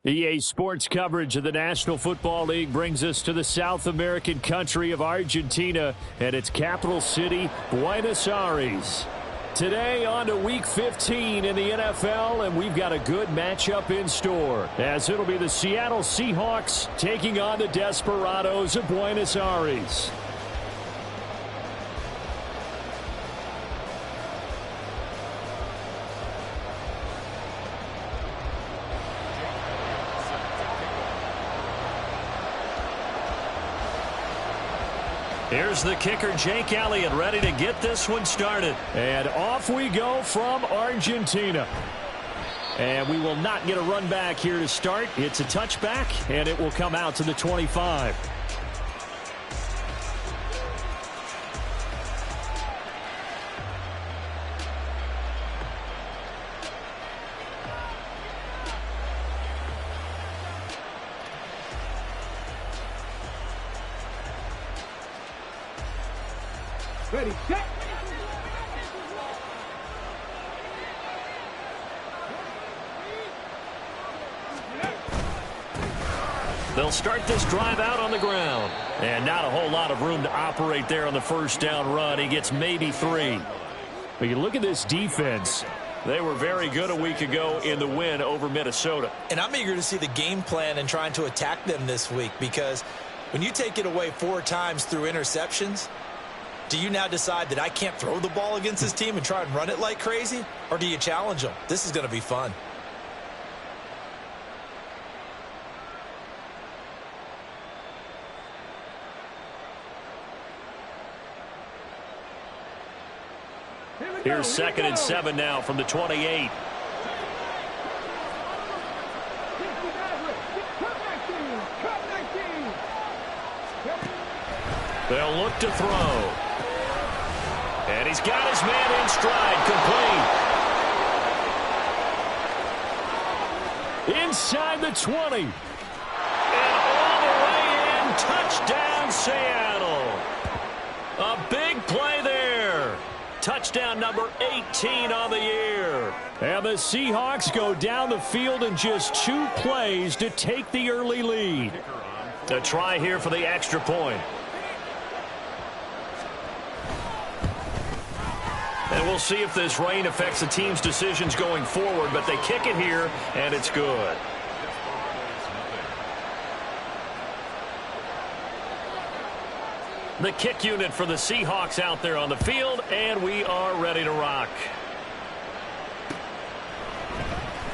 EA Sports coverage of the National Football League brings us to the South American country of Argentina and its capital city, Buenos Aires. Today on to Week 15 in the NFL, and we've got a good matchup in store, as it'll be the Seattle Seahawks taking on the Desperados of Buenos Aires. Here's the kicker, Jake Elliott, ready to get this one started. And off we go from Argentina. And we will not get a run back here to start. It's a touchback, and it will come out to the 25. Ready, set. They'll start this drive out on the ground. And not a whole lot of room to operate there on the first down run. He gets maybe 3. But you look at this defense. They were very good a week ago in the win over Minnesota. And I'm eager to see the game plan and trying to attack them this week, because when you take it away 4 times through interceptions, do you now decide that I can't throw the ball against this team and try and run it like crazy? Or do you challenge them? This is going to be fun. Here's 2nd and 7 now from the 28. They'll look to throw. And he's got his man in stride, complete. Inside the 20. And all the way in, touchdown Seattle. A big play there. Touchdown number 18 on the year. And the Seahawks go down the field in just 2 plays to take the early lead. A try here for the extra point. And we'll see if this rain affects the team's decisions going forward, but they kick it here, and it's good. The kick unit for the Seahawks out there on the field, and we are ready to rock.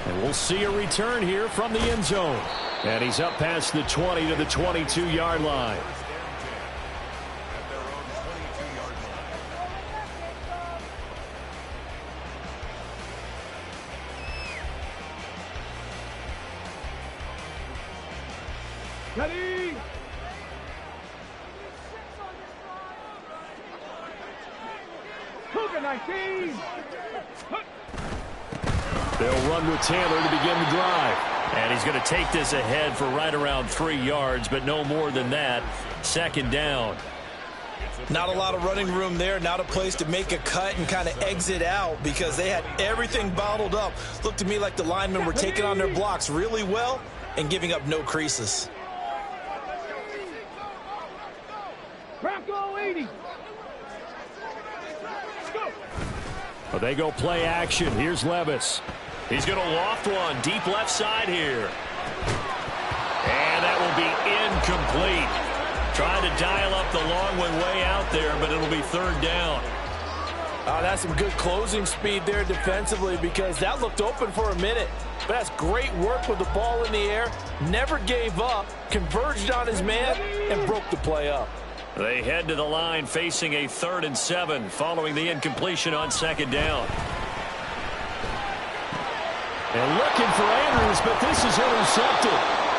And we'll see a return here from the end zone. And he's up past the 20 to the 22-yard line. Ready. Cougar 19. They'll run with Taylor to begin the drive. And he's going to take this ahead for right around 3 yards, but no more than that. 2nd down. Not a lot of running room there. Not a place to make a cut and kind of exit out, because they had everything bottled up. Looked to me like the linemen were taking on their blocks really well and giving up no creases. Bronco 80. Well, they go play action. Here's Levis. He's going to loft one deep left side here. And that will be incomplete. Trying to dial up the long one way out there, but it'll be 3rd down. That's some good closing speed there defensively, because that looked open for a minute. But that's great work with the ball in the air. Never gave up, converged on his man, and broke the play up. They head to the line facing a 3rd and 7 following the incompletion on 2nd down. And looking for Andrews, but this is intercepted.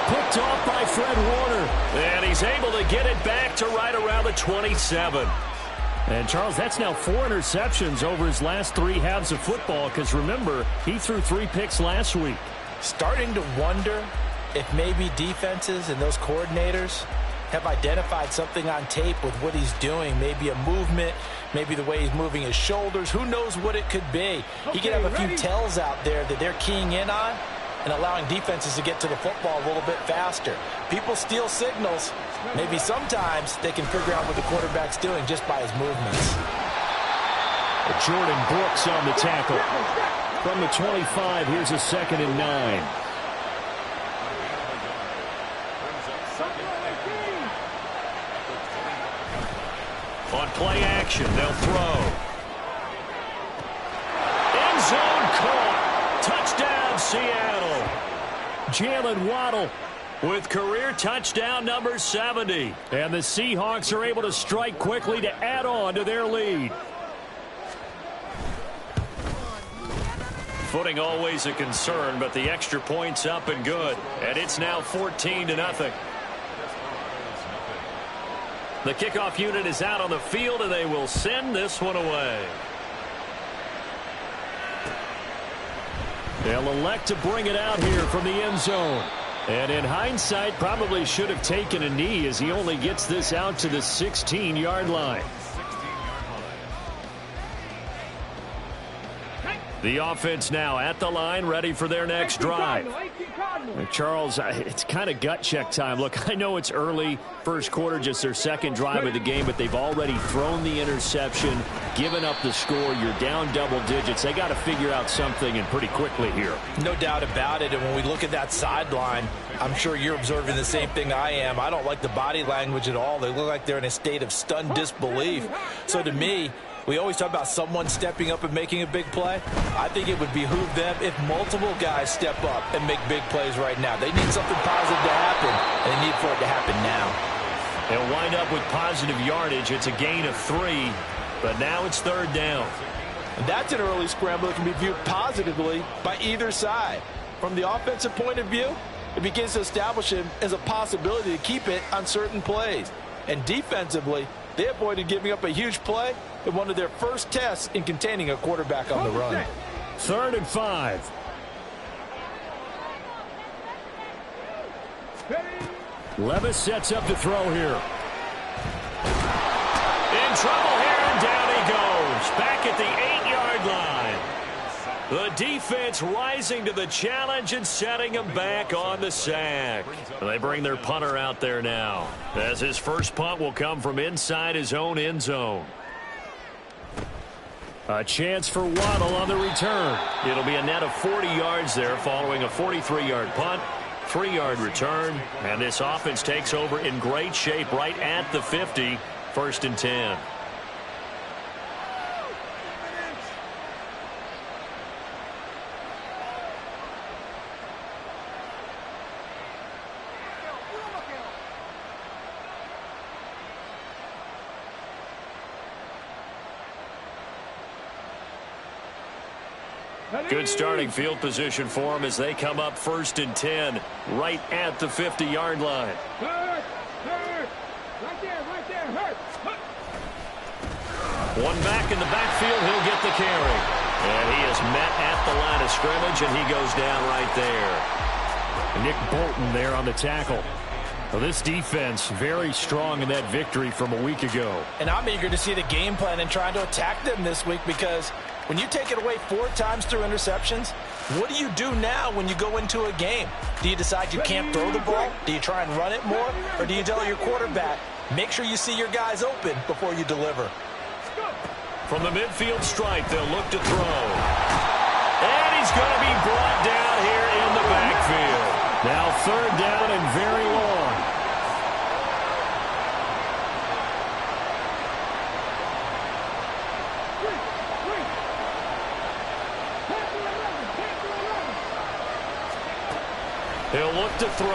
Picked off by Fred Warner. And he's able to get it back to right around the 27. And, Charles, that's now 4 interceptions over his last 3 halves of football, because, remember, he threw 3 picks last week. Starting to wonder if maybe defenses and those coordinators have identified something on tape with what he's doing. Maybe a movement, maybe the way he's moving his shoulders. Who knows what it could be? He could have a few tells out there that they're keying in on and allowing defenses to get to the football a little bit faster. People steal signals. Maybe sometimes they can figure out what the quarterback's doing just by his movements. Jordan Brooks on the tackle. From the 25, here's a 2nd and 9. On play action, they'll throw. End zone caught. Touchdown, Seattle. Jalen Waddle with career touchdown number 70. And the Seahawks are able to strike quickly to add on to their lead. Footing always a concern, but the extra point's up and good. And it's now 14-0. The kickoff unit is out on the field, and they will send this one away. They'll elect to bring it out here from the end zone. And in hindsight, probably should have taken a knee as he only gets this out to the 16-yard line. The offense now at the line, ready for their next drive. Charles, it's kind of gut check time. Look, I know it's early, first quarter, just their second drive of the game, but they've already thrown the interception, given up the score. You're down double digits. They got to figure out something, and pretty quickly here. No doubt about it, and when we look at that sideline, I'm sure you're observing the same thing I am. I don't like the body language at all. They look like they're in a state of stunned disbelief. So to me, we always talk about someone stepping up and making a big play. I think it would behoove them if multiple guys step up and make big plays right now. They need something positive to happen, and they need for it to happen now. They'll wind up with positive yardage. It's a gain of 3, but now it's 3rd down. And that's an early scramble that can be viewed positively by either side. From the offensive point of view, it begins to establish him as a possibility to keep it on certain plays. And defensively, they avoided giving up a huge play in one of their first tests in containing a quarterback on the run. 3rd and 5. Levis sets up the throw here. In trouble here, and down he goes. Back at the 8-yard line. The defense rising to the challenge and setting him back on the sack. They bring their punter out there now, as his first punt will come from inside his own end zone. A chance for Waddle on the return. It'll be a net of 40 yards there following a 43-yard punt, 3-yard return, and this offense takes over in great shape right at the 50, 1st and 10. Good starting field position for them as they come up 1st and 10 right at the 50-yard line. Hurt. Right there, hurt. One back in the backfield, he'll get the carry. And he is met at the line of scrimmage, and he goes down right there. Nick Bolton there on the tackle. Well, this defense very strong in that victory from a week ago. And I'm eager to see the game plan and trying to attack them this week, because when you take it away 4 times through interceptions, what do you do now when you go into a game? Do you decide you can't throw the ball? Do you try and run it more? Or do you tell your quarterback, make sure you see your guys open before you deliver? From the midfield stripe, they'll look to throw. And he's going to be brought down here in the backfield. Now 3rd down and very long. He'll look to throw.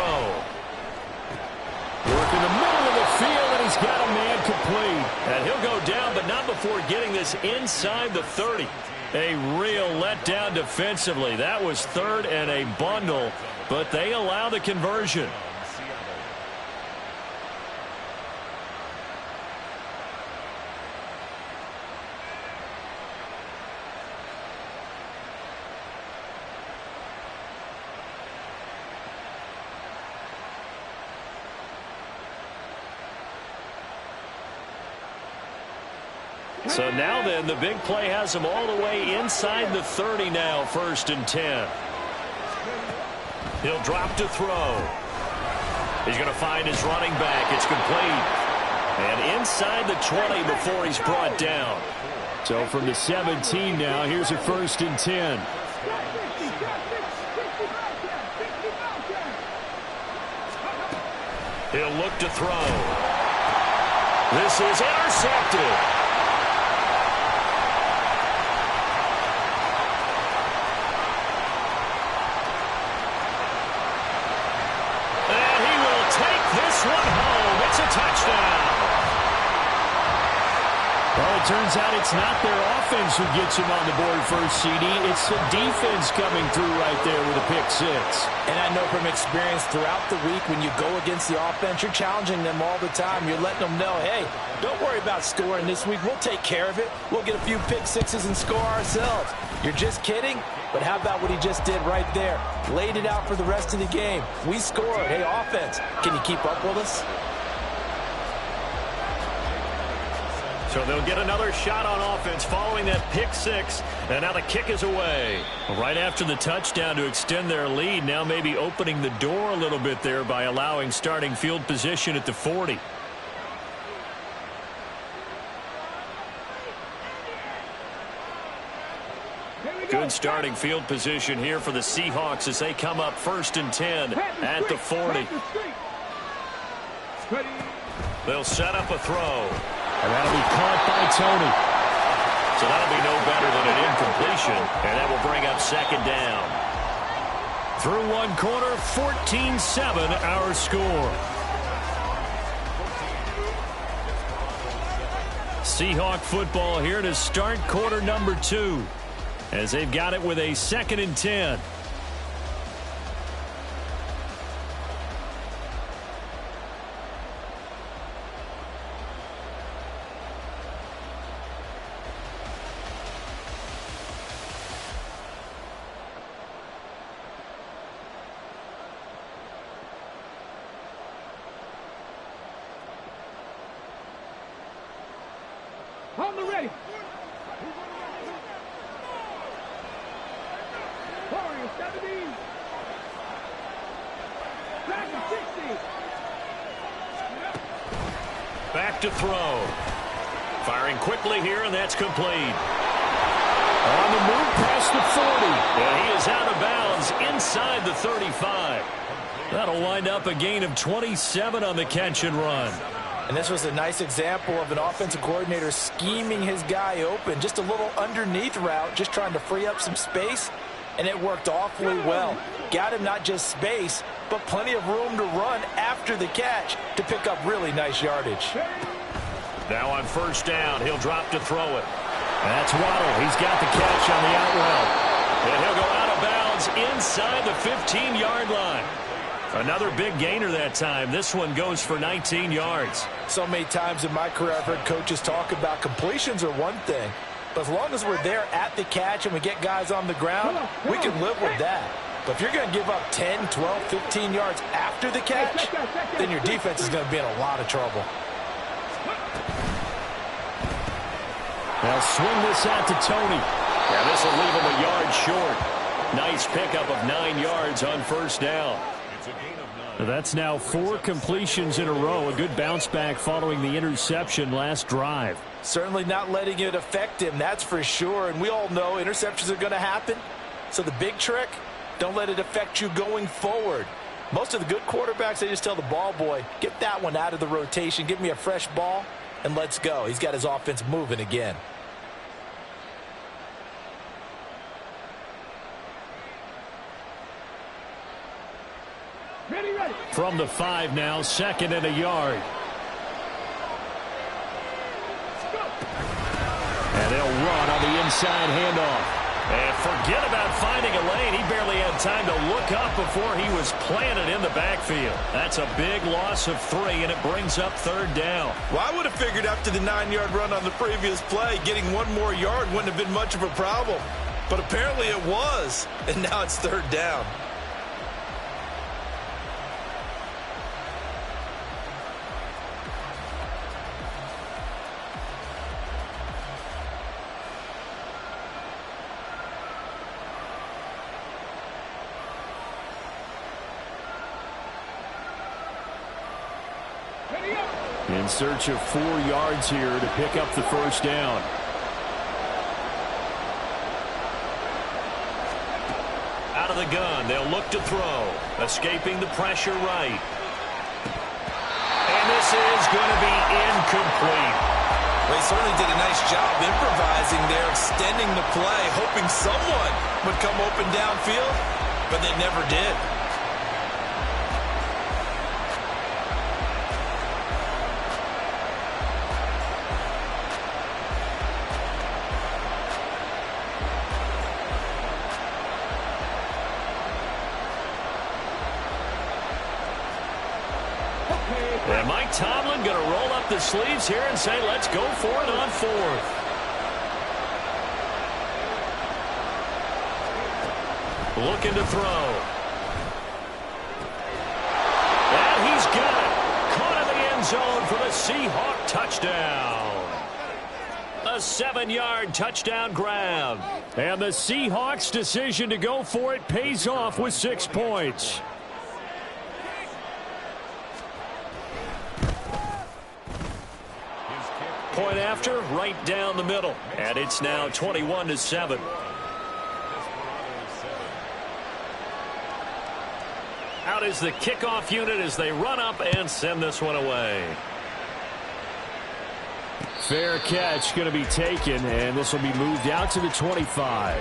Work in the middle of the field, and he's got a man complete. And he'll go down, but not before getting this inside the 30. A real letdown defensively. That was 3rd and a bundle, but they allow the conversion. So now then, the big play has them all the way inside the 30 now, 1st and 10. He'll drop to throw. He's going to find his running back. It's complete. And inside the 20 before he's brought down. So from the 17 now, here's a 1st and 10. He'll look to throw. This is intercepted. And he will take this one home. It's a touchdown. Well, it turns out it's not their offense who gets him on the board first, CD. It's the defense coming through right there with a pick 6. And I know from experience throughout the week, when you go against the offense, you're challenging them all the time. You're letting them know, hey, don't worry about scoring this week. We'll take care of it. We'll get a few pick 6s and score ourselves. You're just kidding? But how about what he just did right there? Laid it out for the rest of the game. We scored. Hey, offense, can you keep up with us? So they'll get another shot on offense following that pick 6. And now the kick is away. Right after the touchdown to extend their lead, now maybe opening the door a little bit there by allowing starting field position at the 40. Good starting field position here for the Seahawks as they come up 1st and 10 at the 40. They'll set up a throw. And that'll be caught by Tony. So that'll be no better than an incompletion. And that will bring up 2nd down. Through one quarter, 14-7 our score. Seahawk football here to start quarter number 2. As they've got it with a 2nd and 10. On the ready. Warriors 70. Dragon 60. Back to throw. Firing quickly here, and that's complete. On the move past the 40. And he is out of bounds inside the 35. That'll wind up a gain of 27 on the catch and run. And this was a nice example of an offensive coordinator scheming his guy open. Just a little underneath route, just trying to free up some space, and it worked awfully well. Got him not just space, but plenty of room to run after the catch to pick up really nice yardage. Now on 1st down, he'll drop to throw it. That's Waddle. He's got the catch on the out route. And he'll go out of bounds inside the 15-yard line. Another big gainer that time. This one goes for 19 yards. So many times in my career I've heard coaches talk about completions are one thing, but as long as we're there at the catch and we get guys on the ground, we can live with that. But if you're going to give up 10, 12, 15 yards after the catch, then your defense is going to be in a lot of trouble. They'll swing this out to Tony. And this will leave him a yard short. Nice pickup of 9 yards on 1st down. That's now 4 completions in a row. A good bounce back following the interception last drive. Certainly not letting it affect him, that's for sure. And we all know interceptions are going to happen. So the big trick, don't let it affect you going forward. Most of the good quarterbacks, they just tell the ball boy, get that one out of the rotation, give me a fresh ball, and let's go. He's got his offense moving again. Ready, ready. From the 5 now, 2nd and a yard. And they'll run on the inside handoff. And forget about finding a lane. He barely had time to look up before he was planted in the backfield. That's a big loss of 3, and it brings up 3rd down. Well, I would have figured after the 9-yard run on the previous play, getting 1 more yard wouldn't have been much of a problem. But apparently it was, and now it's 3rd down. Ready up. In search of 4 yards here to pick up the first down. Out of the gun, they'll look to throw. Escaping the pressure right. And this is going to be incomplete. Well, he certainly did a nice job improvising there, extending the play, hoping someone would come open downfield, but they never did. And Mike Tomlin going to roll up the sleeves here and say, let's go for it on 4th. Looking to throw. And he's got it. Caught in the end zone for the Seahawks touchdown. A 7-yard touchdown grab. And the Seahawks' decision to go for it pays off with 6 points. Point after, right down the middle. And it's now 21-7. Out is the kickoff unit as they run up and send this one away. Fair catch going to be taken, and this will be moved out to the 25.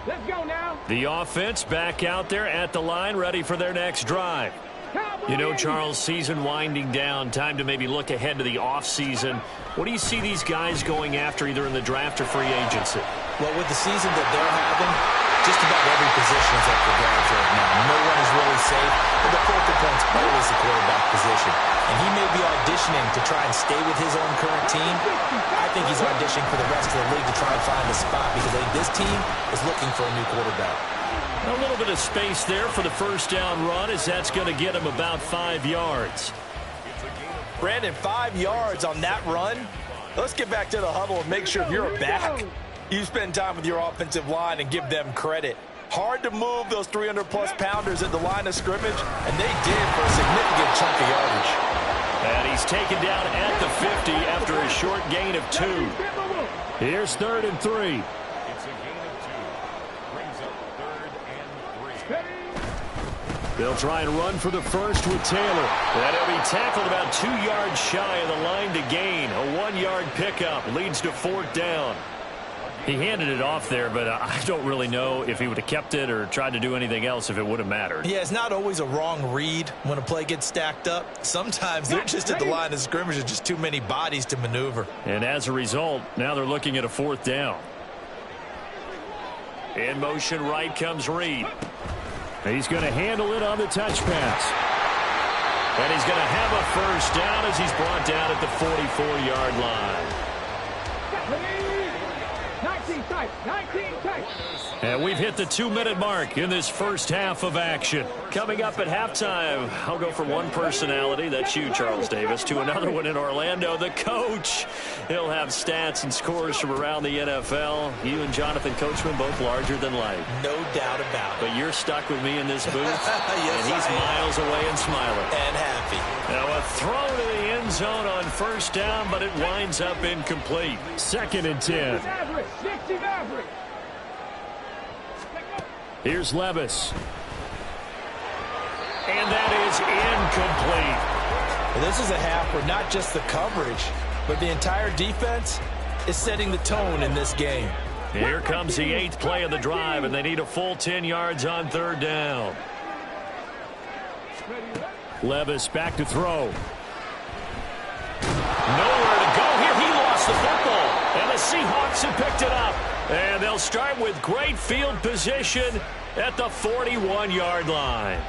Let's go now. The offense back out there at the line, ready for their next drive. You know, Charles, season winding down, time to maybe look ahead to the offseason. What do you see these guys going after either in the draft or free agency? Well, with the season that they're having, just about every position is up for grabs right now. No one is really safe, but the focal point's always the quarterback position. And he may be auditioning to try and stay with his own current team. I think he's auditioning for the rest of the league to try and find a spot because I think this team is looking for a new quarterback. A little bit of space there for the first down run as that's going to get him about 5 yards. Brandon, 5 yards on that run. Let's get back to the huddle and make sure if you're a back, you spend time with your offensive line and give them credit. Hard to move those 300-plus pounders at the line of scrimmage, and they did for a significant chunk of yardage. And he's taken down at the 50 after a short gain of 2. Here's 3rd and 3. They'll try and run for the first with Taylor. And he'll be tackled about 2 yards shy of the line to gain. A 1-yard pickup leads to 4th down. He handed it off there, but I don't really know if he would have kept it or tried to do anything else if it would have mattered. Yeah, it's not always a wrong read when a play gets stacked up. Sometimes they're just at the line of scrimmage. There's just too many bodies to maneuver. And as a result, now they're looking at a 4th down. In motion right comes Reed. He's going to handle it on the touch pass. And he's going to have a first down as he's brought down at the 44-yard line. 19 tight. 19 tight. And we've hit the 2-minute mark in this first half of action. Coming up at halftime, I'll go from one personality, that's you, Charles Davis, to another one in Orlando, the coach. He'll have stats and scores from around the NFL. You and Jonathan Coachman, both larger than life. No doubt about it. But you're stuck with me in this booth, yes, and he's miles away and smiling. And happy. Now a throw to the end zone on first down, but it winds up incomplete. 2nd and 10. Dixie Maverick. Here's Levis. And that is incomplete. Well, this is a half where not just the coverage, but the entire defense is setting the tone in this game. Here comes the 8th play of the drive, and they need a full 10 yards on 3rd down. Levis back to throw. Nowhere to go here. He lost the football, and the Seahawks have picked it up. And they'll start with great field position at the 41-yard line.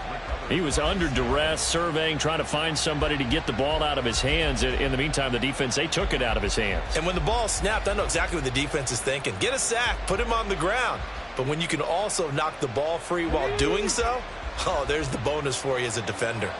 He was under duress, surveying, trying to find somebody to get the ball out of his hands. In the meantime, the defense, they took it out of his hands. And when the ball snapped, I know exactly what the defense is thinking. Get a sack, put him on the ground. But when you can also knock the ball free while doing so, oh, there's the bonus for you as a defender.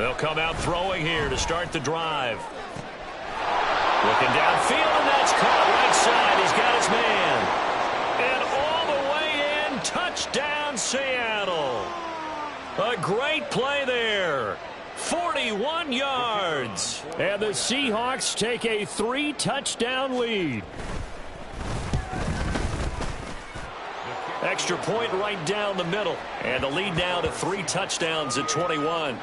They'll come out throwing here to start the drive. Looking downfield, and that's caught right side. He's got his man. And all the way in, touchdown Seattle. A great play there. 41 yards. And the Seahawks take a 3-touchdown lead. Extra point right down the middle. And the lead now to 3 touchdowns at 21.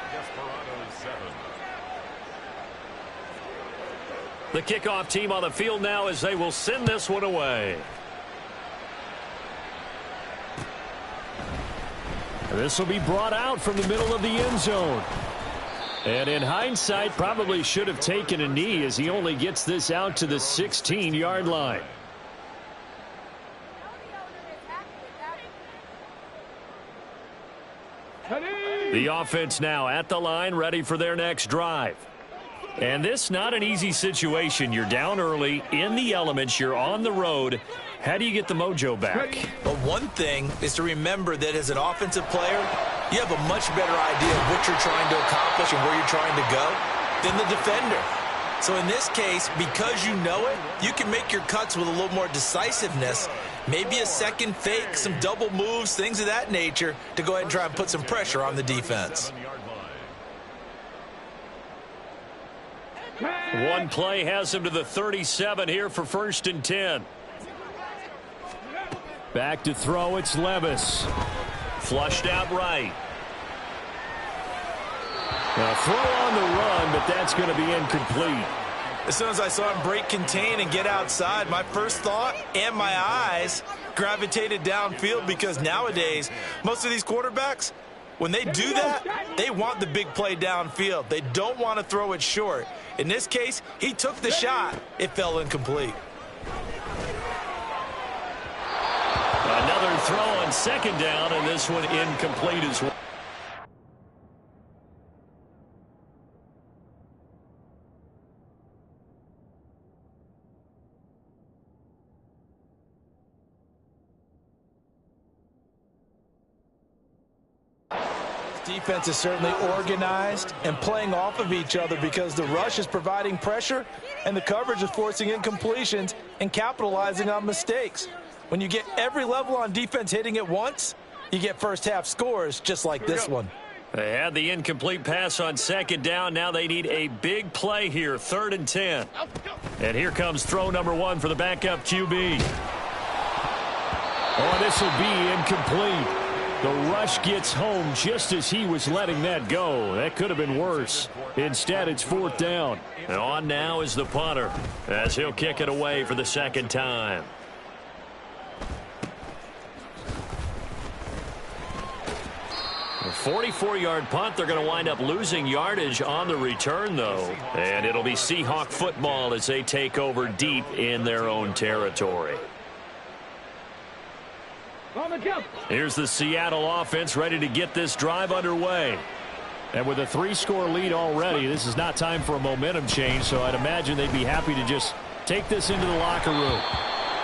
The kickoff team on the field now as they will send this one away. This will be brought out from the middle of the end zone. And in hindsight, probably should have taken a knee as he only gets this out to the 16-yard line. The offense now at the line, ready for their next drive. And this not an easy situation. You're down early, in the elements, you're on the road. How do you get the mojo back? Well, one thing is to remember that as an offensive player, you have a much better idea of what you're trying to accomplish and where you're trying to go than the defender. So in this case, because you know it, you can make your cuts with a little more decisiveness, maybe a second fake, some double moves, things of that nature, to go ahead and try and put some pressure on the defense. One play has him to the 37 here for 1st and 10. Back to throw, it's Levis. Flushed out right. A throw on the run, but that's going to be incomplete. As soon as I saw him break contain and get outside, my first thought and my eyes gravitated downfield, because nowadays, most of these quarterbacks, when they do that, they want the big play downfield. They don't want to throw it short. In this case, he took the shot. It fell incomplete. Another throw on 2nd down, and this one incomplete as well. Defense is certainly organized and playing off of each other, because the rush is providing pressure and the coverage is forcing incompletions and capitalizing on mistakes. When you get every level on defense hitting at once, you get first half scores just like this one. They had the incomplete pass on 2nd down. Now they need a big play here, 3rd and 10. And here comes throw number 1 for the backup QB. Oh, this will be incomplete. The rush gets home just as he was letting that go. That could have been worse. Instead, it's 4th down. And on now is the punter, as he'll kick it away for the 2nd time. A 44-yard punt. They're going to wind up losing yardage on the return, though. And it'll be Seahawk football as they take over deep in their own territory. Here's the Seattle offense ready to get this drive underway. And with a 3-score lead already, this is not time for a momentum change, so I'd imagine they'd be happy to just take this into the locker room.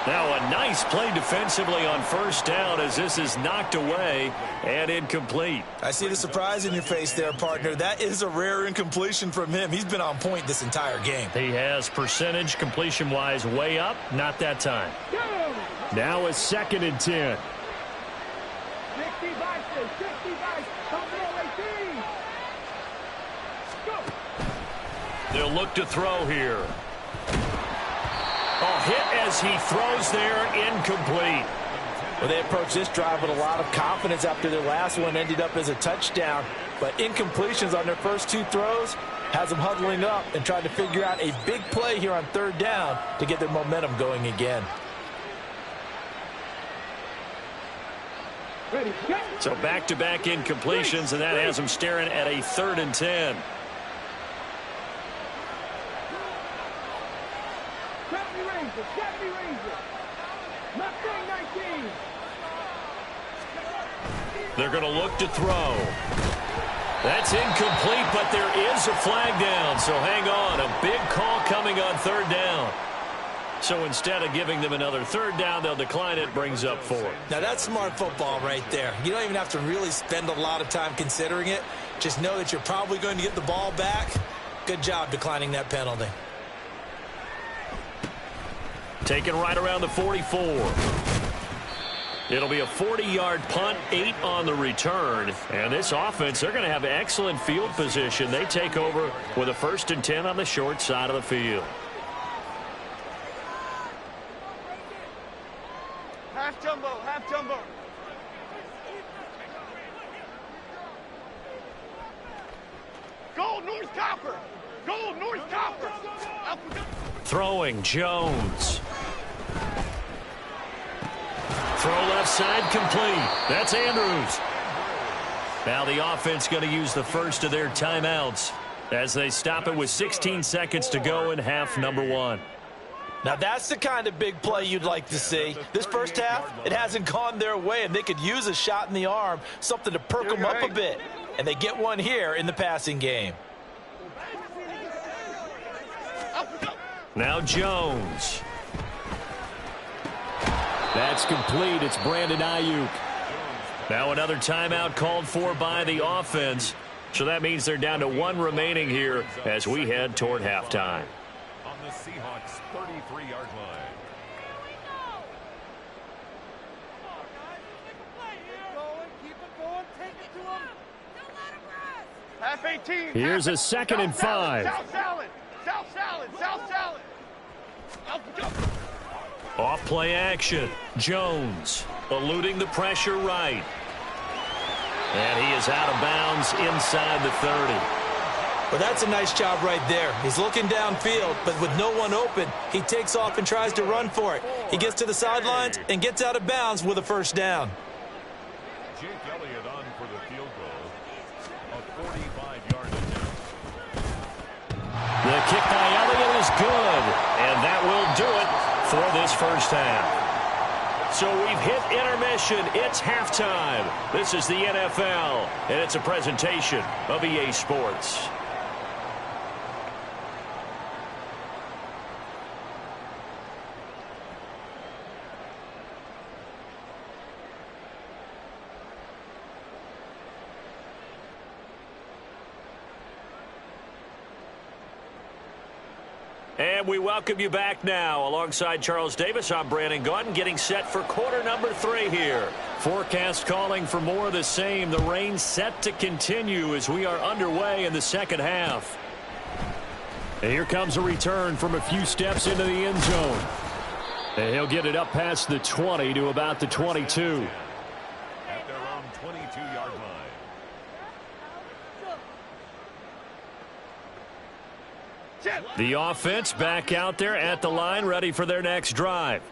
Now a nice play defensively on 1st down as this is knocked away and incomplete. I see the surprise in your face there, partner. That is a rare incompletion from him. He's been on point this entire game. He has percentage completion-wise way up, not that time. Now a 2nd and 10. They'll look to throw here. Oh, hit as he throws there, incomplete. Well, they approached this drive with a lot of confidence after their last one ended up as a touchdown. But incompletions on their first 2 throws has them huddling up and trying to figure out a big play here on 3rd down to get their momentum going again. So back-to-back incompletions, and that has them staring at a 3rd and 10. They're going to look to throw. That's incomplete, but there is a flag down, so hang on. A big call coming on 3rd down. So instead of giving them another 3rd down, they'll decline it, brings up 4. Now that's smart football right there. You don't even have to really spend a lot of time considering it. just know that you're probably going to get the ball back. Good job declining that penalty. Taken right around the 44. It'll be a 40-yard punt, 8 on the return. And this offense, they're going to have excellent field position. They take over with a 1st and 10 on the short side of the field. Half jumbo, half jumbo. Go, North Copper. Go, North Copper. Throwing, Jones. Throw left side complete. That's Andrews. Now the offense going to use the first of their timeouts as they stop it with 16 seconds to go in half number 1. Now that's the kind of big play you'd like to see. This first half, it hasn't gone their way, and they could use a shot in the arm, something to perk them up a bit. And they get one here in the passing game. Now Jones. That's complete. It's Brandon Ayuk. Now another timeout called for by the offense. So that means they're down to 1 remaining here as we head toward halftime. On the Seahawks 33-yard line. Half 18. Here's a 2nd and 5. South salad. South salad. South salad. Off play action. Jones eluding the pressure right. And he is out of bounds inside the 30. Well, that's a nice job right there. He's looking downfield, but with no one open, he takes off and tries to run for it. He gets to the sidelines and gets out of bounds with a 1st down. Jake Elliott on for the field goal. A 45-yard attempt. The kick by Elliott is good, and that will do it for this first half. So we've hit intermission. It's halftime. This is the NFL, and it's a presentation of EA Sports. And we welcome you back now. Alongside Charles Davis, I'm Brandon Gaudin, getting set for quarter number 3 here. Forecast calling for more of the same. The rain set to continue as we are underway in the second half. And here comes a return from a few steps into the end zone. And he'll get it up past the 20 to about the 22. At their own 22-yard line. The offense back out there at the line, ready for their next drive.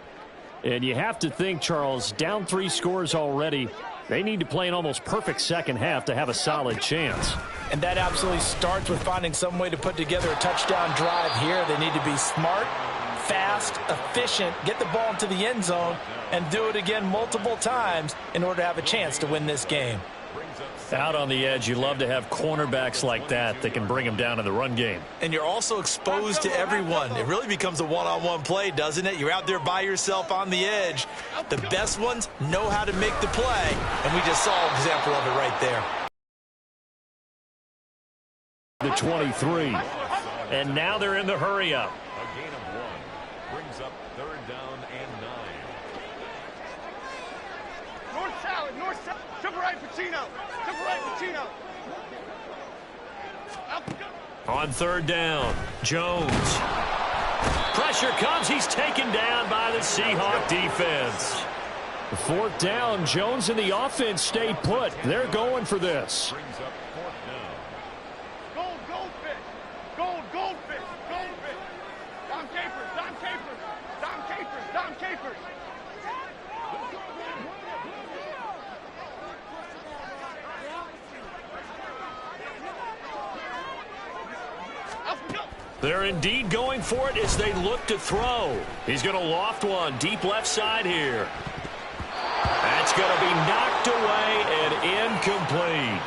And you have to think, Charles, down 3 scores already. They need to play an almost perfect second half to have a solid chance. And that absolutely starts with finding some way to put together a touchdown drive here. They need to be smart, fast, efficient, get the ball into the end zone, and do it again multiple times in order to have a chance to win this game. Out on the edge, you love to have cornerbacks like that can bring them down in the run game. And you're also exposed to everyone. It really becomes a one-on-one play, doesn't it? You're out there by yourself on the edge. The best ones know how to make the play, and we just saw an example of it right there. The 23. And now they're in the hurry-up. A gain of 1 brings up 3rd down and 9. North salad. North salad. Triple right Pacino. Triple right Pacino. On 3rd down, Jones. Pressure comes. He's taken down by the Seahawks defense. 4th down, Jones and the offense stay put. They're going for this. Brings up 4th down. Gold, goldfish. Gold, goldfish. Goldfish. Dom Capers. Dom Capers. Dom Capers. Dom Capers. They're indeed going for it as they look to throw. He's going to loft one deep left side here. That's going to be knocked away and incomplete.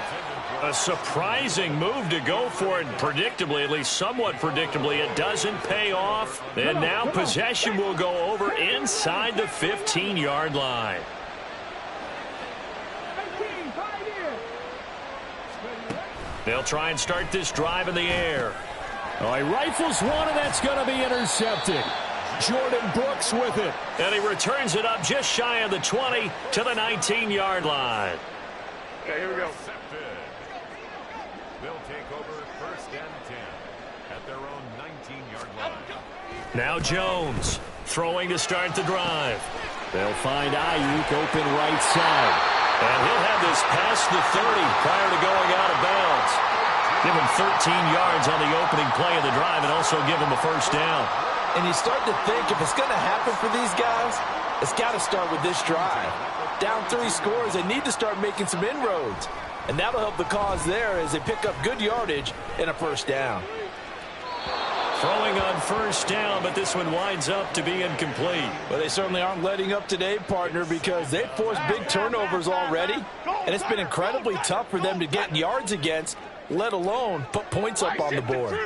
A surprising move to go for it. Predictably, at least somewhat predictably, it doesn't pay off. And now possession will go over inside the 15-yard line. They'll try and start this drive in the air. Oh, he rifles one, and that's going to be intercepted. Jordan Brooks with it. And he returns it up just shy of the 20 to the 19-yard line. Okay, here we go. They'll take over 1st and 10 at their own 19-yard line. Now Jones throwing to start the drive. They'll find Ayuk open right side. And he'll have this past the 30 prior to going out of bounds. Give him 13 yards on the opening play of the drive and also give him a first down. And you start to think if it's going to happen for these guys, it's got to start with this drive. Down 3 scores, they need to start making some inroads. And that'll help the cause there as they pick up good yardage and a first down. Throwing on first down, but this one winds up to be incomplete. Well, they certainly aren't letting up today, partner, because they've forced big turnovers already. And it's been incredibly tough for them to get yards against, let alone put points up on the board.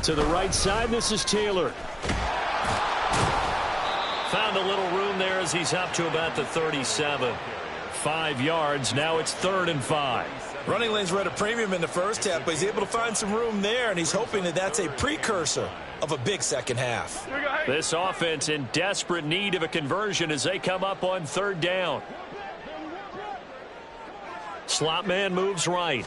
To the right side, this is Taylor. Found a little room there as he's up to about the 37. 5 yards, now it's 3rd and 5. Running lanes were at a premium in the first half, but he's able to find some room there, and he's hoping that that's a precursor of a big second half. This offense in desperate need of a conversion as they come up on 3rd down. Slot man moves right.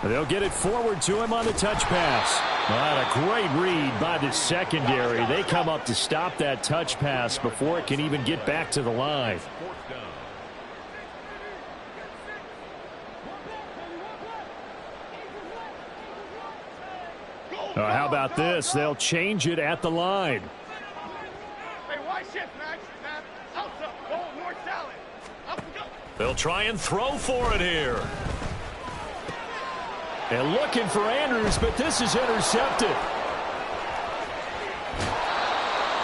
They'll get it forward to him on the touch pass. Well, a great read by the secondary. They come up to stop that touch pass before it can even get back to the line. How about this? They'll change it at the line. Hey, wide shift, Max. Outside. Go north salad. Up and go. They'll try and throw for it here. And looking for Andrews, but this is intercepted.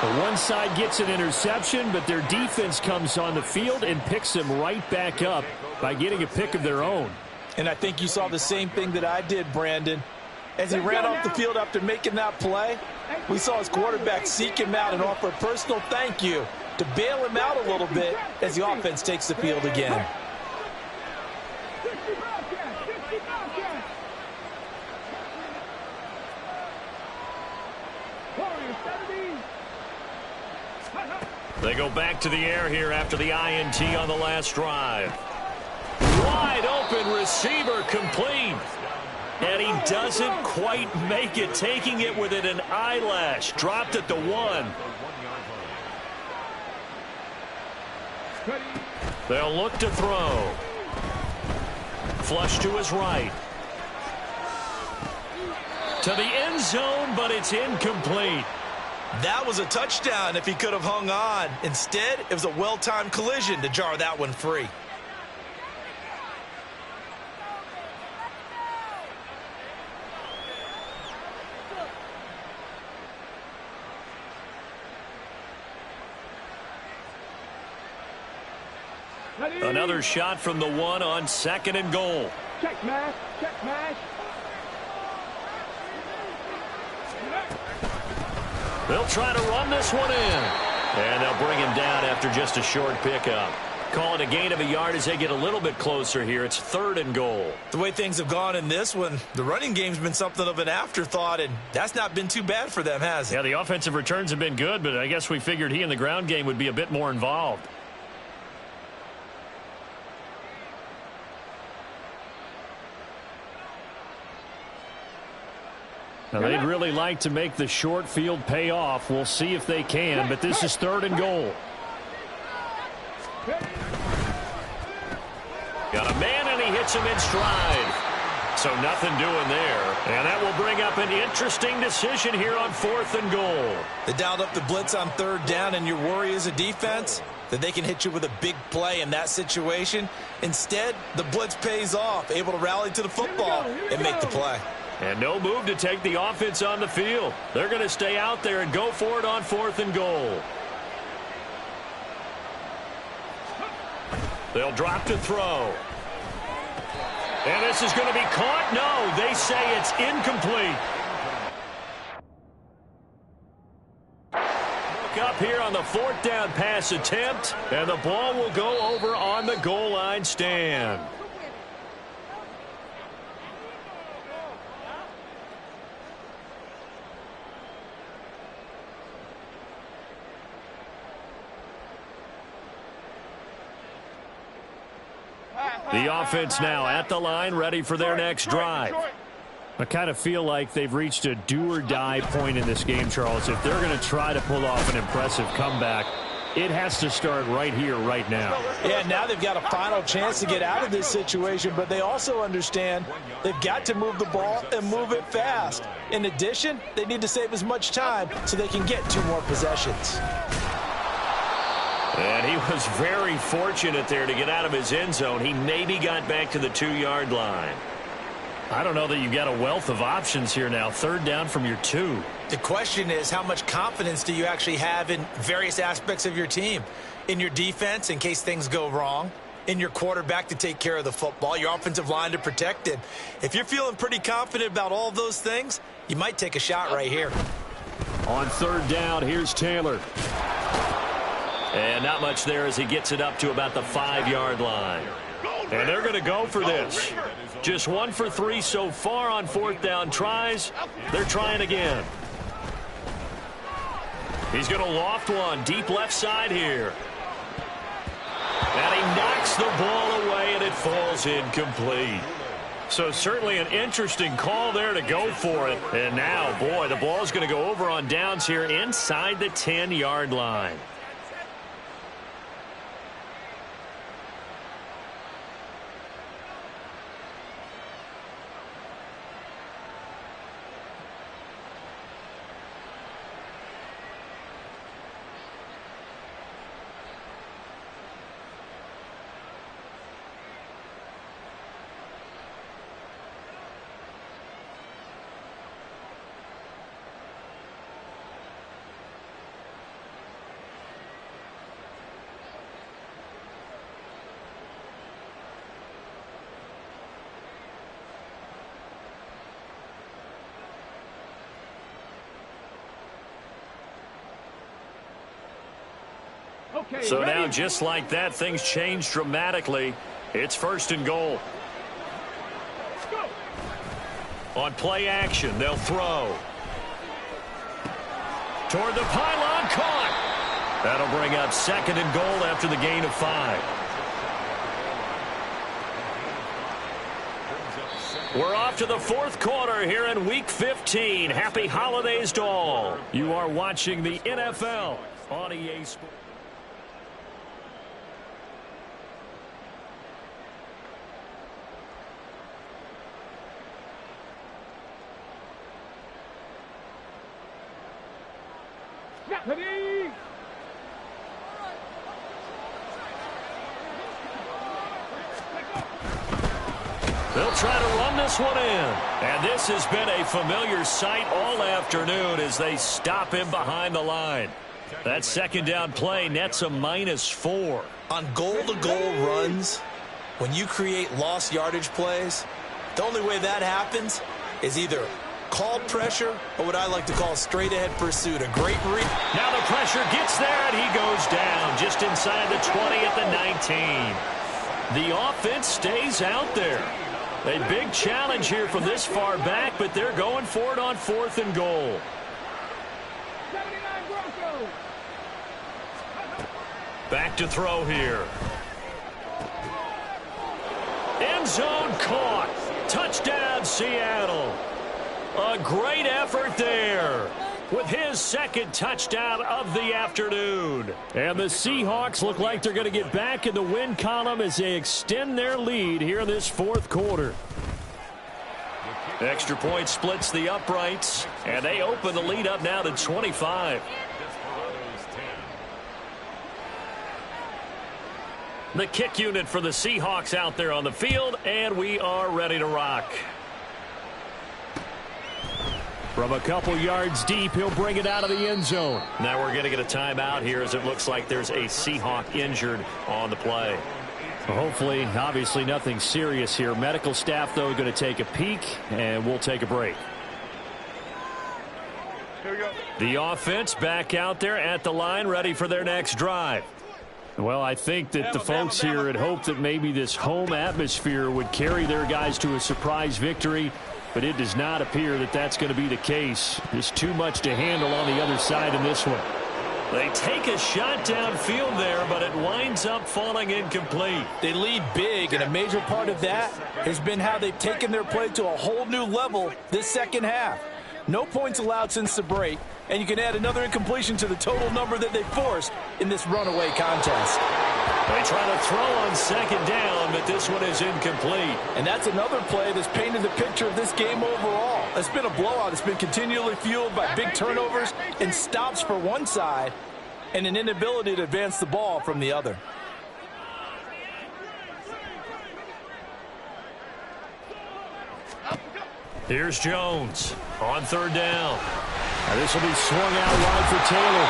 The one side gets an interception, but their defense comes on the field and picks them right back up by getting a pick of their own. And I think you saw the same thing that I did, Brandon. As he ran off the field after making that play, we saw his quarterback seek him out and offer a personal thank you to bail him out a little bit as the offense takes the field again. They go back to the air here after the INT on the last drive. Wide open receiver complete. And he doesn't quite make it, taking it within an eyelash. Dropped at the 1. They'll look to throw. Flush to his right. To the end zone, but it's incomplete. That was a touchdown if he could have hung on. Instead, it was a well-timed collision to jar that one free. Another shot from the 1 on 2nd and goal. Check mash. Check mash. They'll try to run this one in. And they'll bring him down after just a short pickup. Call it a gain of a yard as they get a little bit closer here. It's 3rd and goal. The way things have gone in this one, the running game's been something of an afterthought, and that's not been too bad for them, has it? Yeah, the offensive returns have been good, but I guess we figured he in the ground game would be a bit more involved. Now, they'd really like to make the short field pay off. We'll see if they can, but this is 3rd and goal. Got a man, and he hits him in stride. So nothing doing there. And that will bring up an interesting decision here on 4th and goal. They dialed up the blitz on 3rd down, and your worry as a defense that they can hit you with a big play in that situation. Instead, the blitz pays off, able to rally to the football and make the play. And no move to take the offense on the field. They're going to stay out there and go for it on 4th and goal. They'll drop to throw. And this is going to be caught. No, they say it's incomplete. Look up here on the 4th down pass attempt. And the ball will go over on the goal line stand. The offense now at the line, ready for their next drive. I kind of feel like they've reached a do-or-die point in this game, Charles. If they're going to try to pull off an impressive comeback, it has to start right here, right now. Yeah, now they've got a final chance to get out of this situation, but they also understand they've got to move the ball and move it fast. In addition, they need to save as much time so they can get 2 more possessions. And he was very fortunate there to get out of his end zone. He maybe got back to the 2-yard line. I don't know that you've got a wealth of options here now. 3rd down from your 2. The question is, how much confidence do you actually have in various aspects of your team? In your defense, in case things go wrong. In your quarterback to take care of the football. Your offensive line to protect it. If you're feeling pretty confident about all of those things, you might take a shot right here. On 3rd down, here's Taylor. And not much there as he gets it up to about the 5-yard line. And they're going to go for this. Just 1 for 3 so far on 4th down tries. They're trying again. He's going to loft one deep left side here. And he knocks the ball away, and it falls incomplete. So certainly an interesting call there to go for it. And now, boy, the ball's going to go over on downs here inside the 10-yard line. So now, just like that, things change dramatically. It's 1st and goal. On play action, they'll throw. Toward the pylon, caught. That'll bring up 2nd and goal after the gain of 5. We're off to the 4th quarter here in Week 15. Happy holidays to all. You are watching the NFL on EA Sports. They'll try to run this one in. And this has been a familiar sight all afternoon as they stop him behind the line. That 2nd down play nets a -4. On goal-to-goal runs, when you create lost yardage plays, the only way that happens is either called pressure or what I like to call straight-ahead pursuit. A great read. Now the pressure gets there, and he goes down just inside the 20 at the 19. The offense stays out there. A big challenge here from this far back, but they're going for it on 4th and goal. Back to throw here. End zone caught. Touchdown, Seattle. A great effort there with his 2nd touchdown of the afternoon. And the Seahawks look like they're going to get back in the win column as they extend their lead here in this 4th quarter. Extra point splits the uprights, and they open the lead up now to 25. The kick unit for the Seahawks out there on the field, and we are ready to rock. From a couple yards deep, he'll bring it out of the end zone. Now we're going to get a timeout here as it looks like there's a Seahawk injured on the play. Hopefully, obviously nothing serious here. Medical staff, though, going to take a peek, and we'll take a break. Here we go. The offense back out there at the line, ready for their next drive. Well, I think that the folks here had hoped that maybe this home atmosphere would carry their guys to a surprise victory, but it does not appear that that's going to be the case. There's too much to handle on the other side in this one. They take a shot downfield there, but it winds up falling incomplete. They lead big, and a major part of that has been how they've taken their play to a whole new level this second half. No points allowed since the break, and you can add another incompletion to the total number that they forced in this runaway contest. They try to throw on second down, but this one is incomplete. And that's another play that's painted the picture of this game overall. It's been a blowout. It's been continually fueled by big turnovers and stops for one side and an inability to advance the ball from the other. Here's Jones on third down. Now this will be swung out wide for Taylor.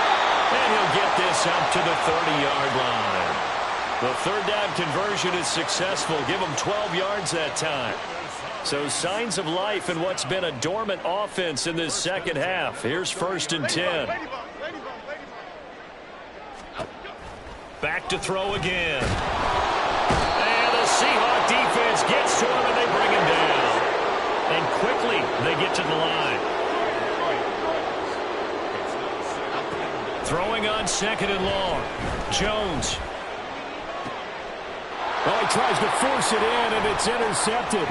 And he'll get this up to the 30-yard line. The third down conversion is successful. Give him 12 yards that time. So signs of life in what's been a dormant offense in this second half. Here's 1st and 10. Back to throw again. And the Seahawks defense gets to him and they bring him down. And quickly they get to the line. Throwing on 2nd and long. Jones. Well, he tries to force it in, and it's intercepted.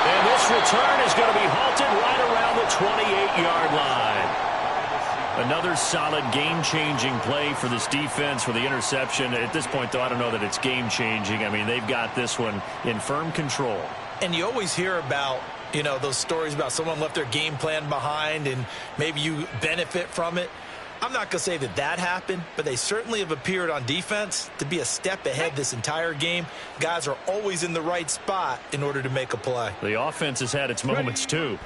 And this return is going to be halted right around the 28-yard line. Another solid game-changing play for this defense for the interception. At this point, though, I don't know that it's game-changing. I mean, they've got this one in firm control. And you always hear about, you know, those stories about someone left their game plan behind and maybe you benefit from it. I'm not going to say that that happened, but they certainly have appeared on defense to be a step ahead this entire game. Guys are always in the right spot in order to make a play. The offense has had its moments, too.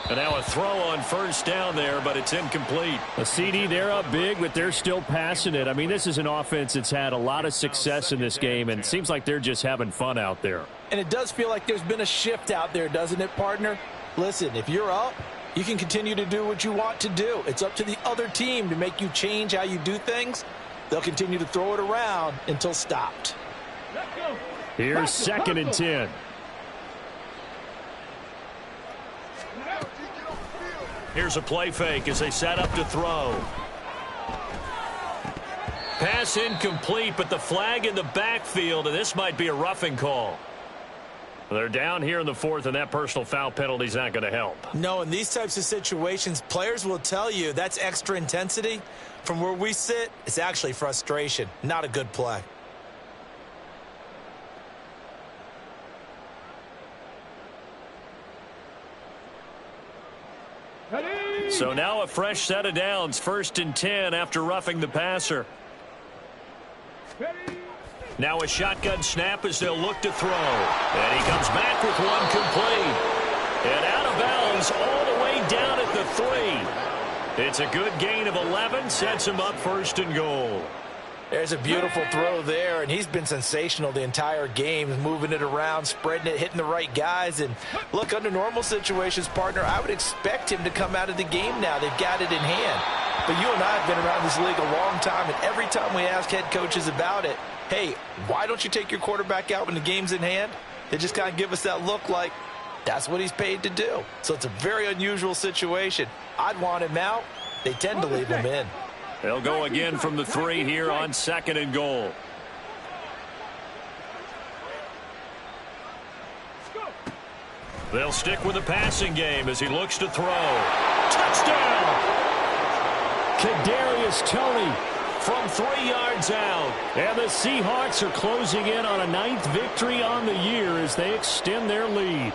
And now a throw on 1st down there, but it's incomplete. A CD, they're up big, but they're still passing it. I mean, this is an offense that's had a lot of success in this game, and it seems like they're just having fun out there. And it does feel like there's been a shift out there, doesn't it, partner? Listen, if you're up, you can continue to do what you want to do. It's up to the other team to make you change how you do things. They'll continue to throw it around until stopped. Here's 2nd and 10. Here's a play fake as they set up to throw. Pass incomplete, but the flag in the backfield, and this might be a roughing call. They're down here in the 4th, and that personal foul penalty is not going to help. No, in these types of situations, players will tell you that's extra intensity. From where we sit, it's actually frustration, not a good play. So now a fresh set of downs, 1st and 10 after roughing the passer. Now a shotgun snap as they'll look to throw. And he comes back with one complete. And out of bounds all the way down at the 3. It's a good gain of 11, sets him up 1st and goal. There's a beautiful throw there, and he's been sensational the entire game, moving it around, spreading it, hitting the right guys. And look, under normal situations, partner, I would expect him to come out of the game now. They've got it in hand. But you and I have been around this league a long time, and every time we ask head coaches about it, hey, why don't you take your quarterback out when the game's in hand? They just kind of give us that look like that's what he's paid to do. So it's a very unusual situation. I'd want him out. They tend to leave him in. They'll go again from the 3 here on 2nd and goal. They'll stick with the passing game as he looks to throw. Touchdown! Kadarius Toney From 3 yards out. and the Seahawks are closing in on a 9th victory on the year as they extend their lead.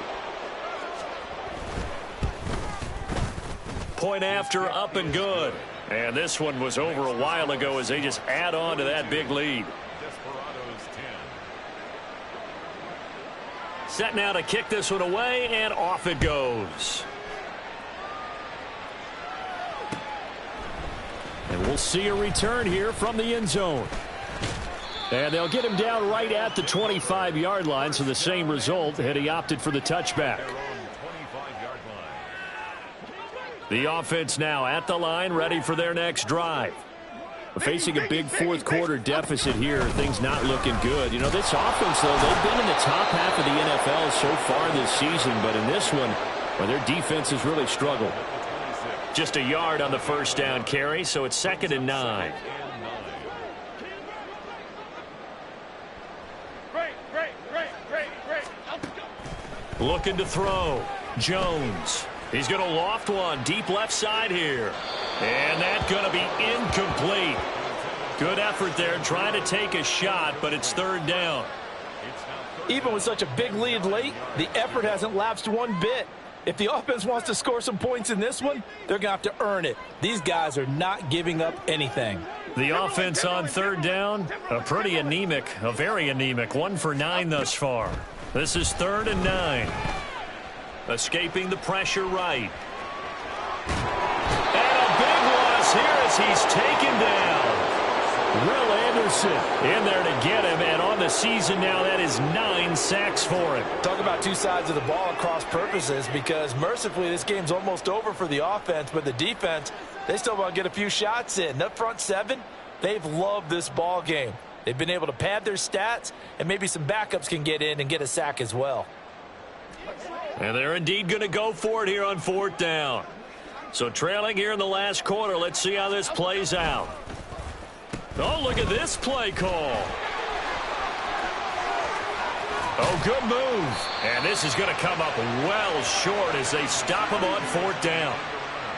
Point after, up and good. And this one was over a while ago as they just add on to that big lead. Set now to kick this one away, and off it goes. And we'll see a return here from the end zone. And they'll get him down right at the 25-yard line, so the same result had he opted for the touchback. The offense now at the line, ready for their next drive. Facing a big fourth-quarter deficit here, things not looking good. You know, this offense, though, they've been in the top half of the NFL so far this season, but in this one, Well, their defense has really struggled. Just a yard on the first down carry, so it's 2nd and 9. Looking to throw. Jones. He's going to loft one deep left side here. And that's going to be incomplete. Good effort there trying to take a shot, but it's 3rd down. Even with such a big lead late, the effort hasn't lapsed one bit. If the offense wants to score some points in this one, they're going to have to earn it. These guys are not giving up anything. The offense on 3rd down, a very anemic. 1 for 9 thus far. This is 3rd and 9. Escaping the pressure right. And a big loss here as he's taken down. Will Anderson in there to get him, and on the season now, that is 9 sacks for him. Talk about two sides of the ball across purposes, because mercifully this game's almost over for the offense, but the defense, they still want to get a few shots in. Up front 7, they've loved this ball game. They've been able to pad their stats, and maybe some backups can get in and get a sack as well. And they're indeed going to go for it here on 4th down. So trailing here in the last quarter, let's see how this plays out. Oh, look at this play call. Oh, good move. And this is going to come up well short as they stop him on 4th down.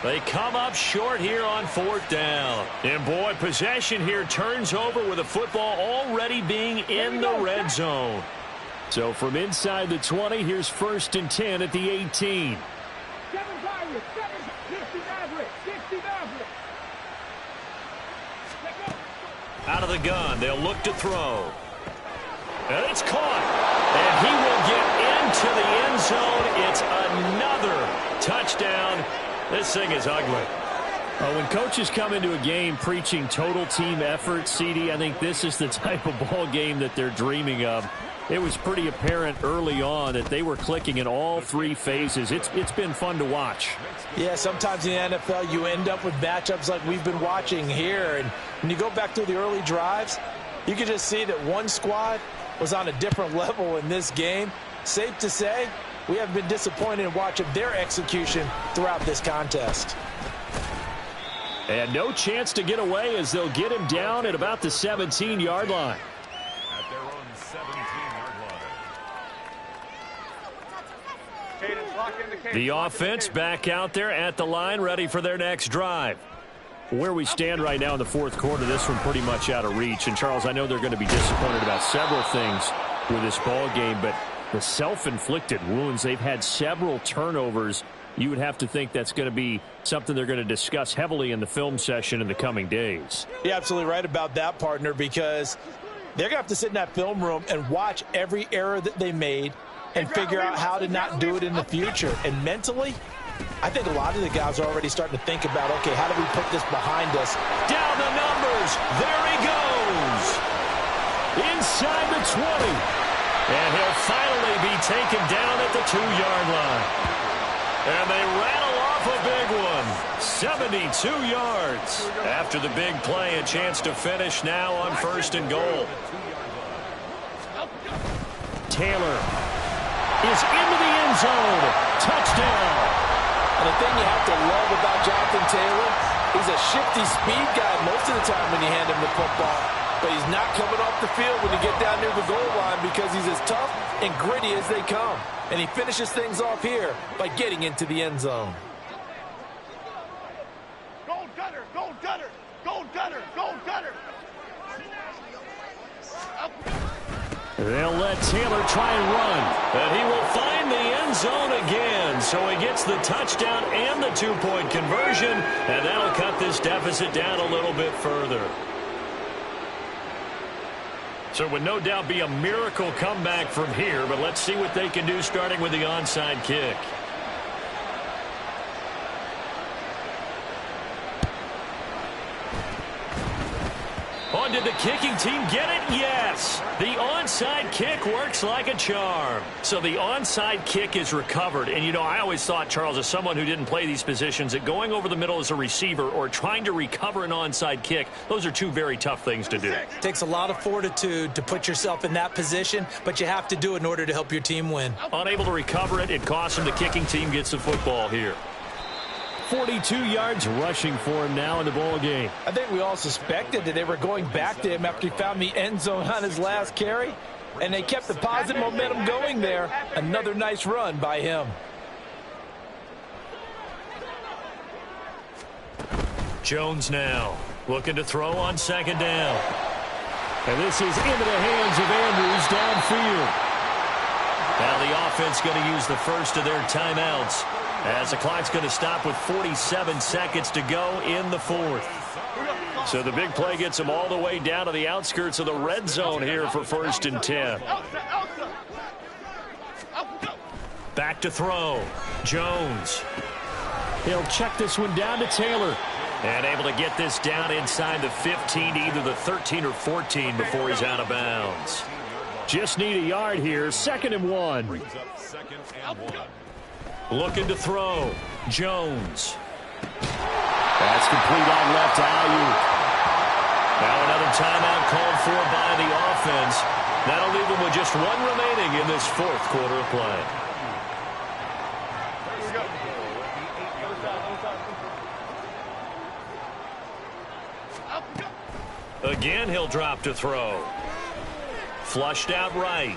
They come up short here on 4th down. And, boy, possession here turns over with the football already being in the red zone. So from inside the 20, here's 1st and 10 at the 18. Out of the gun, they'll look to throw. And it's caught. And he will get into the end zone. It's another touchdown. This thing is ugly. When coaches come into a game preaching total team effort, CD, I think this is the type of ball game that they're dreaming of. It was pretty apparent early on that they were clicking in all 3 phases. It's been fun to watch. Yeah, sometimes in the NFL you end up with matchups like we've been watching here. And when you go back through the early drives, you can just see that one squad was on a different level in this game. Safe to say, we have been disappointed in watching their execution throughout this contest. And no chance to get away as they'll get him down at about the 17-yard line. At their own 17-yard line. The offense back out there at the line, ready for their next drive. Where we stand right now in the 4th quarter, this one pretty much out of reach. And, Charles, I know they're going to be disappointed about several things with this ball game, but the self-inflicted wounds, they've had several turnovers. You would have to think that's going to be something they're going to discuss heavily in the film session in the coming days. You're absolutely right about that, partner, because they're going to have to sit in that film room and watch every error that they made and figure out how to not do it in the future. And mentally, I think a lot of the guys are already starting to think about, okay, how do we put this behind us? Down the numbers. There he goes. Inside the 20. And he'll finally be taken down at the 2-yard line. And they rattle off a big one. 72 yards. After the big play, a chance to finish now on 1st and goal. Taylor is into the end zone. Touchdown. And the thing you have to love about Jonathan Taylor, he's a shifty speed guy most of the time when you hand him the football. But he's not coming off the field when you get down near the goal line because he's as tough and gritty as they come. And he finishes things off here by getting into the end zone. Gold gutter, gold gutter, gold gutter, gold gutter. They'll let Taylor try and run. And he will find the end zone again. So he gets the touchdown and the 2-point conversion. And that'll cut this deficit down a little bit further. So it would no doubt be a miracle comeback from here, but let's see what they can do starting with the onside kick. Oh, did the kicking team get it? Yes. The onside kick works like a charm. So the onside kick is recovered. And, you know, I always thought, Charles, as someone who didn't play these positions, that going over the middle as a receiver or trying to recover an onside kick, those are two very tough things to do. It takes a lot of fortitude to put yourself in that position, but you have to do it in order to help your team win. Unable to recover it, it costs him. The kicking team gets the football here. 42 yards rushing for him now in the ball game. I think we all suspected that they were going back to him after he found the end zone on his last carry, and they kept the positive momentum going there. Another nice run by him. Jones now looking to throw on second down. And this is into the hands of Andrews downfield. Now the offense going to use the first of their timeouts, as the clock's going to stop with 47 seconds to go in the fourth. So the big play gets them all the way down to the outskirts of the red zone here for 1st and 10. Back to throw. Jones. He'll check this one down to Taylor. And able to get this down inside the 15 to either the 13 or 14 before he's out of bounds. Just need a yard here. 2nd and 1. Looking to throw. Jones. That's complete on left to Ayuk. Now another timeout called for by the offense. That'll leave them with just one remaining in this fourth quarter of play. Again, he'll drop to throw. Flushed out right.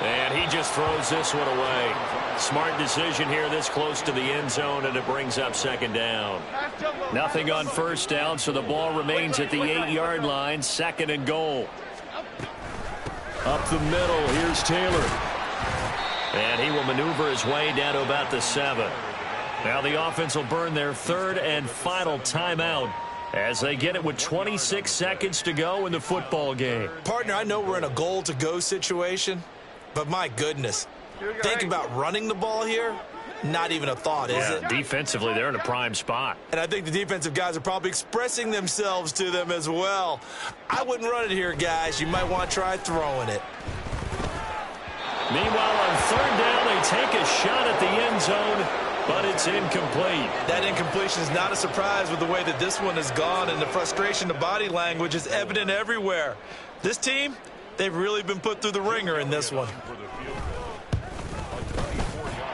And he just throws this one away. Smart decision here this close to the end zone, and it brings up 2nd down. Nothing on 1st down, so the ball remains at the 8-yard line. 2nd and goal. Up the middle, here's Taylor. And he will maneuver his way down to about the 7. Now the offense will burn their 3rd and final timeout, as they get it with 26 seconds to go in the football game. Partner, I know we're in a goal-to-go situation, but my goodness, think about running the ball here. Not even a thought, is it? Defensively, they're in a prime spot. And I think the defensive guys are probably expressing themselves to them as well. I wouldn't run it here, guys. You might want to try throwing it. Meanwhile, on 3rd down, they take a shot at the end zone, but it's incomplete. That incompletion is not a surprise with the way that this one has gone, and the frustration, the body language is evident everywhere. This team, they've really been put through the ringer in this one.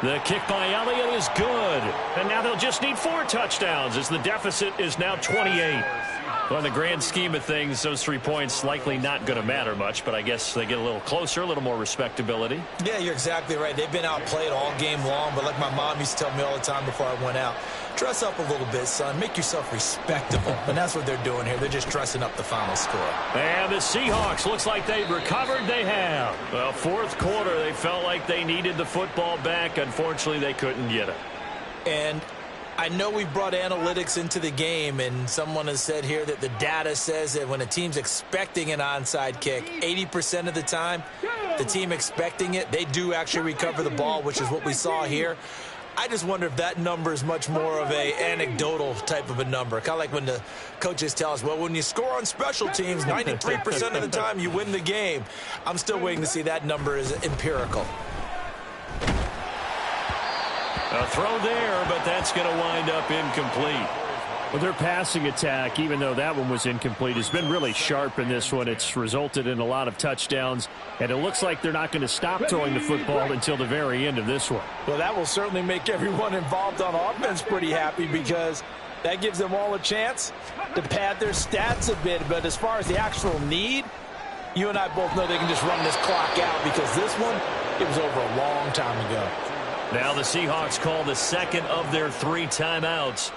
The kick by Elliott is good. And now they'll just need 4 touchdowns as the deficit is now 28. Well, in the grand scheme of things, those 3 points likely not going to matter much, but I guess they get a little closer, a little more respectability. Yeah, you're exactly right. They've been outplayed all game long, but like my mom used to tell me all the time before I went out, dress up a little bit, son. Make yourself respectable. And that's what they're doing here. They're just dressing up the final score. And the Seahawks, looks like they've recovered. They have. Well, 4th quarter, they felt like they needed the football back. Unfortunately, they couldn't get it. And I know we brought analytics into the game, and someone has said here that the data says that when a team's expecting an onside kick, 80% of the time, the team expecting it, they do actually recover the ball, which is what we saw here. I just wonder if that number is much more of a anecdotal type of a number. Kind of like when the coaches tell us, well, when you score on special teams, 93% of the time you win the game. I'm still waiting to see that number is empirical. A throw there, but that's going to wind up incomplete. Well, their passing attack, even though that one was incomplete, has been really sharp in this one. It's resulted in a lot of touchdowns, and it looks like they're not going to stop throwing the football until the very end of this one. Well, that will certainly make everyone involved on offense pretty happy, because that gives them all a chance to pad their stats a bit. But as far as the actual need, you and I both know they can just run this clock out, because this one, it was over a long time ago. Now the Seahawks call the 2nd of their 3 timeouts.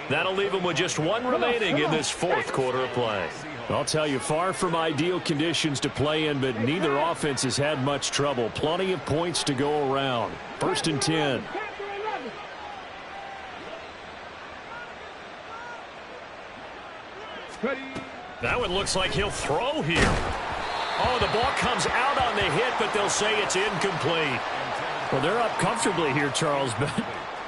That'll leave them with just 1 remaining in this 4th quarter of play. I'll tell you, far from ideal conditions to play in, but neither offense has had much trouble. Plenty of points to go around. 1st and 10. That one looks like he'll throw here. Oh, the ball comes out on the hit, but they'll say it's incomplete. Well, they're up comfortably here, Charles, but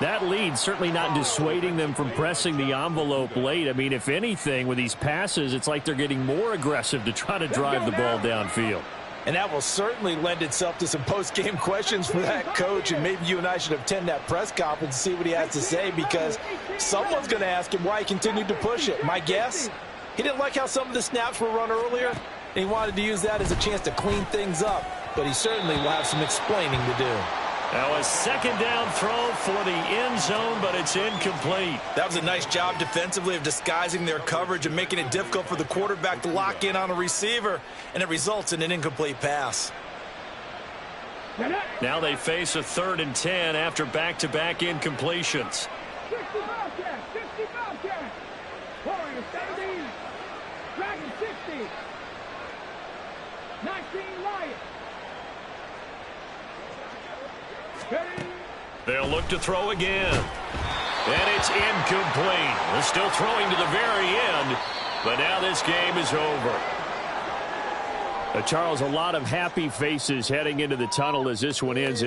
That lead certainly not dissuading them from pressing the envelope late. I mean, if anything, with these passes, it's like they're getting more aggressive to try to drive the ball downfield. And that will certainly lend itself to some post-game questions for that coach, and maybe you and I should attend that press conference and see what he has to say, because someone's going to ask him why he continued to push it. My guess, he didn't like how some of the snaps were run earlier, and he wanted to use that as a chance to clean things up, but he certainly will have some explaining to do. Now a second down throw for the end zone, but it's incomplete. That was a nice job defensively of disguising their coverage and making it difficult for the quarterback to lock in on a receiver, and it results in an incomplete pass. Now they face a 3rd and 10 after back-to-back incompletions. 60 Bobcats, 60 Bobcats. Warriors 70, Dragons 60, 19 Lions. They'll look to throw again. And it's incomplete. They're still throwing to the very end, but now this game is over. Charles, a lot of happy faces heading into the tunnel as this one ends.